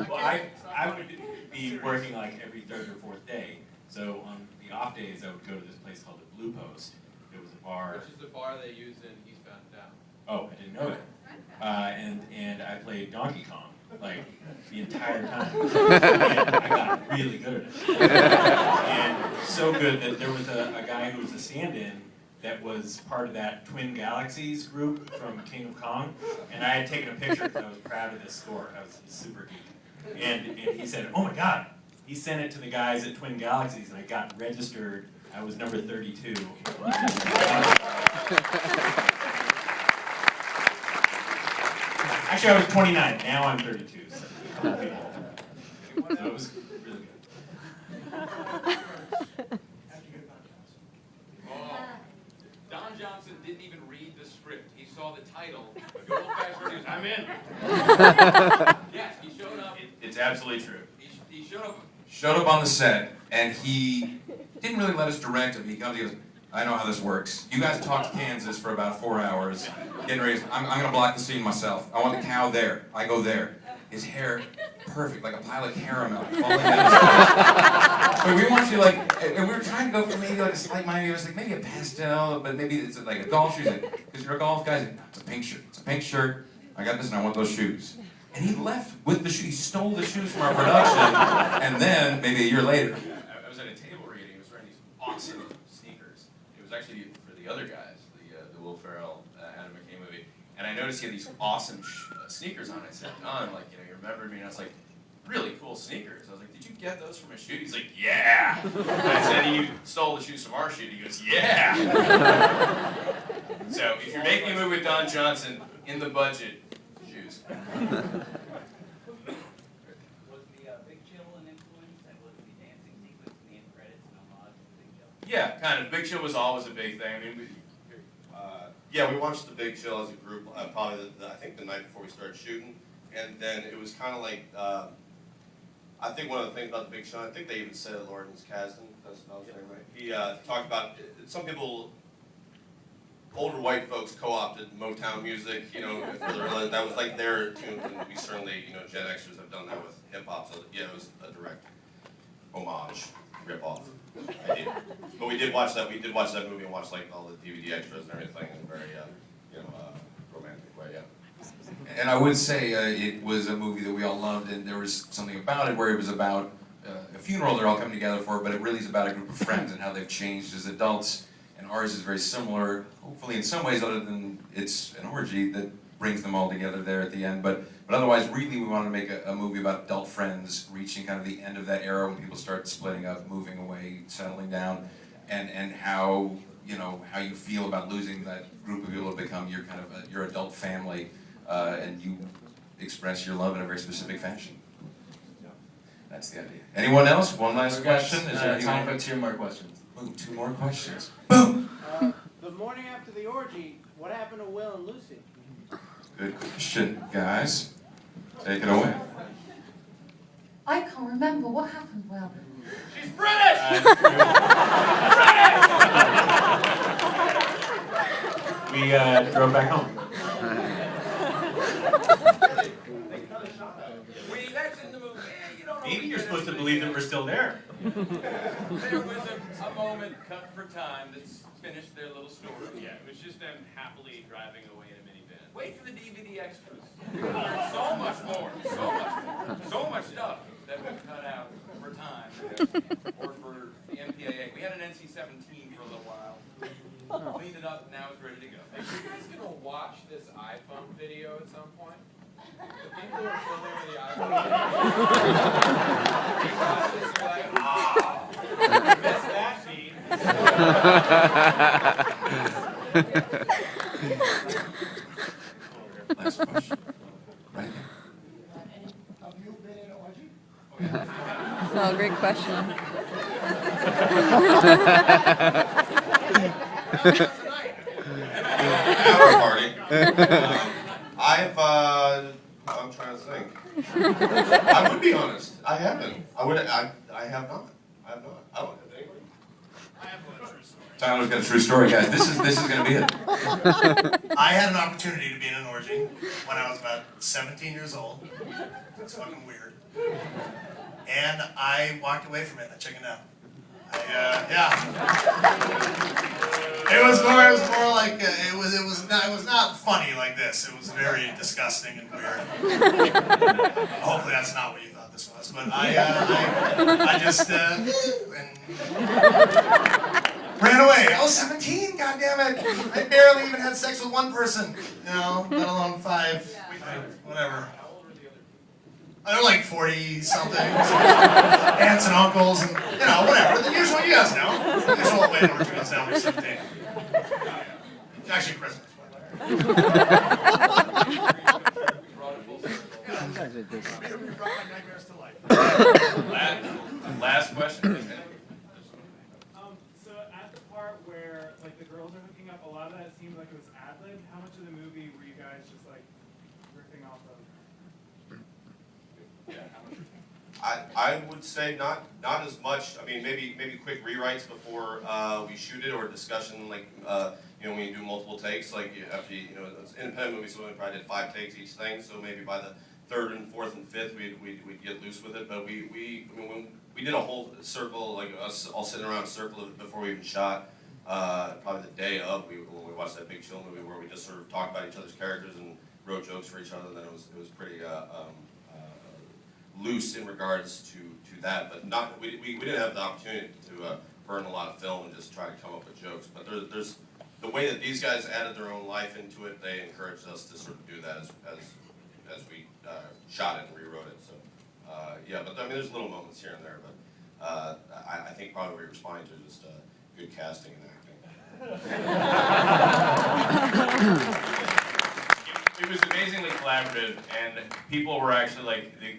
Well, I would be working like every third or fourth day. So on the off days, I would go to this place called the Blue Post. It was a bar. Which is the bar they use in Eastbound and Down. Oh, I didn't know that. And I played Donkey Kong like the entire time. And I got really good at it. And so good that there was a guy who was a stand-in that was part of that Twin Galaxies group from King of Kong. And I had taken a picture because I was proud of this score. I was super geek. And he said, oh my God, he sent it to the guys at Twin Galaxies, and I got registered. I was number 32. Actually, I was 29. Now I'm 32. So it was really good. Don Johnson didn't even read the script. He saw the title. Good old-fashioned reviews. I'm in. Yes, he showed up. It's absolutely true. He showed up. Showed up on the set, and he didn't really let us direct him. He comes, he goes, I know how this works. You guys talked Kansas for about 4 hours, getting ready. I'm going to block the scene myself. I want the cow there. I go there. His hair, perfect, like a pile of caramel falling down his face. But we want you like, and we were trying to go for maybe like a slight Miami. It was like maybe a pastel, but maybe it's like a golf shoes. Because you're a golf guy. No, it's a pink shirt. It's a pink shirt. I got this, and I want those shoes. And he left with the shoes. He stole the shoes from our production, and then maybe a year later. I was at a table reading. I was wearing these awesome sneakers. It was actually for the other guys, the Will Ferrell, Adam McKay movie. And I noticed he had these awesome sneakers on. I said, Don, like, you remembered me? And I was like, really cool sneakers. I was like, did you get those from a shoot? He's like, yeah. And I said, you stole the shoes from our shoot. He goes, yeah. So if you're making a movie with Don Johnson, in the budget, shoes. Was the Big Chill an influence, and was the dancing sequence in the end credits an homage to Big Chill? Yeah, kind of. Big Chill was always a big thing. I mean, yeah, we watched The Big Chill as a group, probably I think the night before we started shooting, and then it was kind of like, I think one of the things about The Big Chill, I think they even said it, Lawrence Kasdan, that's his name, right? He talked about, some people, older white folks co-opted Motown music, for that was like their tunes, and we certainly, Gen Xers have done that with hip-hop, so yeah, it was a direct homage, rip-off. But we did watch that movie and watch like all the DVD extras and everything in a very, romantic way, yeah. And I would say it was a movie that we all loved, and there was something about it where it was about a funeral they're all coming together for, but it really is about a group of friends and how they've changed as adults. And ours is very similar, hopefully in some ways, other than it's an orgy that brings them all together there at the end. But otherwise, really, we wanted to make a movie about adult friends reaching kind of the end of that era when people start splitting up, moving away, settling down, and how how you feel about losing that group of people to become your kind of your adult family, and you express your love in a very specific fashion. That's the idea. Anyone else? One last question. Is there time for 2 more questions? Boom, 2 more questions. Boom! The morning after the orgy, what happened to Will and Lucy? Good question, guys. Take it away. I can't remember what happened, Will. She's British! We drove back home. That's in the movie. You don't know. Maybe you're supposed to believe that we're still there. There was a moment cut for time that's finished their little story. Yeah, it was just them happily driving away in a minivan. Wait for the DVD extras. So much more. So much stuff that we cut out for time. Or for the MPAA. We had an NC-17 for a little while. Cleaned it up, now it's ready to go. Are you guys going to watch this iPhone video at some point? The people who are filming with the iPhone you watch this, you're like, I missed that feed. Last question. Right here. Have you been in an orgy? Oh, great question. After party. I'm trying to think. I would be honest. I haven't. I have not. I have not. I don't have anybody. I have one true story. Tyler's got a true story, guys. This is gonna be it. I had an opportunity to be in an orgy when I was about 17 years old. It's fucking weird. And I walked away from it. I chickened out. Yeah. It was more like it was not funny like this. It was very disgusting and weird. Hopefully that's not what you thought this was. But I just and ran away. I was 17. God damn it! I barely even had sex with one person. You know, let alone 5. Whatever. They're like 40 something, aunts and uncles, and you know, whatever. The usual, you guys know. The usual way an orgy goes down with 17. It's actually Christmas. You brought my nightmares to life. Last question. So at the part where like the girls are hooking up, a lot of that seemed like it was ad-lib. How much of the movie were you guys just like ripping off of? I would say not as much. I mean, maybe quick rewrites before we shoot it, or discussion like when you do multiple takes. Like after it's an independent movie, so we probably did 5 takes each thing. So maybe by the 3rd and 4th and 5th, we'd get loose with it. But when we did a whole circle, like us all sitting around a circle before we even shot. Probably the day of when we watched that Big Chill movie, where we just sort of talked about each other's characters and wrote jokes for each other. Then it was pretty. Loose in regards to that, but not we didn't have the opportunity to burn a lot of film and just try to come up with jokes. But there's the way that these guys added their own life into it. They encouraged us to sort of do that as we shot it and rewrote it. So yeah, but I mean there's little moments here and there, but I think probably what you're responding to is just good casting and acting. It was amazingly collaborative, and people were actually like the